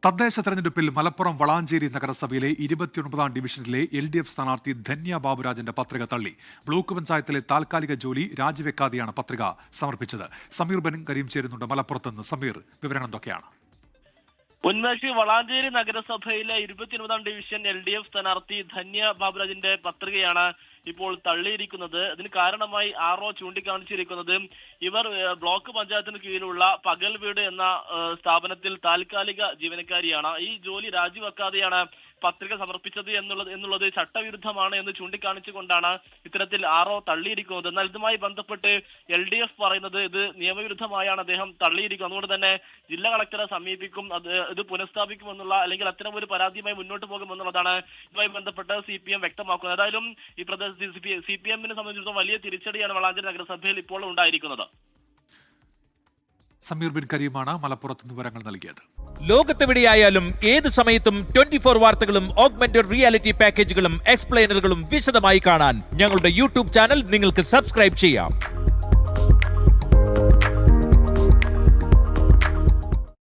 തദ്ദേശ തെരഞ്ഞെടുപ്പിൽ മലപ്പുറം വളാഞ്ചേരി നഗരസഭയിലെ 29ാം ഡിവിഷനിലെ LDF സ്ഥാനാർത്ഥി ധന്യ ബാബുരാജിന്റെ പത്രിക തള്ളി. ബ്ലോക്ക് പഞ്ചായത്തിലെ താൽക്കാലിക ജോലി രാജിവെക്കാതെയാണ് പത്രിക സമർപ്പിച്ചത്. സമീർ ബെൻ കരീം ചേരുന്നുണ്ട് മലപ്പുറത്ത് നിന്ന്. സമീർ, വിവരങ്ങൾ എന്തൊക്കെയാണ്? ഉന്മേഷ്, വളാഞ്ചേരി നഗരസഭയിലെ 29ാം ഡിവിഷൻ LDF സ്ഥാനാർത്ഥി ധന്യ ബാബുരാജിന്റെ പത്രികയാണ് ഇപ്പോൾ തള്ളിയിരിക്കുന്നത്. അതിന് കാരണമായി RO ചൂണ്ടിക്കാണിച്ചിരിക്കുന്നത് ഇവർ ബ്ലോക്ക് പഞ്ചായത്തിന് കീഴിലുള്ള പകൽ വീട് എന്ന സ്ഥാപനത്തിൽ താൽക്കാലിക ജീവനക്കാരിയാണ്. ഈ ജോലി രാജിവെക്കാതെയാണ് പത്രിക സമർപ്പിച്ചത് എന്നുള്ളത് ചട്ടവിരുദ്ധമാണ് എന്ന് ചൂണ്ടിക്കാണിച്ചുകൊണ്ടാണ് ഇത്തരത്തിൽ RO തള്ളിയിരിക്കുന്നത്. എന്നാൽ ഇതുമായി ബന്ധപ്പെട്ട് LDF പറയുന്നത് ഇത് നിയമവിരുദ്ധമായാണ് അദ്ദേഹം തള്ളിയിരിക്കുന്നത്. അതുകൊണ്ട് തന്നെ ജില്ലാ കളക്ടറെ സമീപിക്കും, ഇത് പുനഃസ്ഥാപിക്കുമെന്നുള്ള അല്ലെങ്കിൽ അത്തരം ഒരു പരാതിയുമായി മുന്നോട്ട് പോകുമെന്നുള്ളതാണ് ഇതുമായി ബന്ധപ്പെട്ട് CPM വ്യക്തമാക്കുന്നത്. ഏതായാലും ഈ CPM-നെ സംബന്ധിച്ചിടത്തോളം വലിയ തിരിച്ചടിയാണ് വളാഞ്ചേരി നഗരസഭയിൽ ഇപ്പോൾ ഉണ്ടായിരിക്കുന്നത്. സമീർ ബിൻ കരീമാണ് മലപ്പുറത്ത് നിന്ന് വിവരങ്ങൾ നൽകിയത്. ലോകത്തെവിടെയായാലും ഏത് സമയത്തും 24 വാർത്തകളും ഓഗ്മെന്റഡ് റിയാലിറ്റി പാക്കേജുകളും എക്സ്പ്ലെയിനറുകളും വിശദമായി കാണാൻ ഞങ്ങളുടെ YouTube ചാനൽ നിങ്ങൾക്ക് സബ്സ്ക്രൈബ് ചെയ്യാം.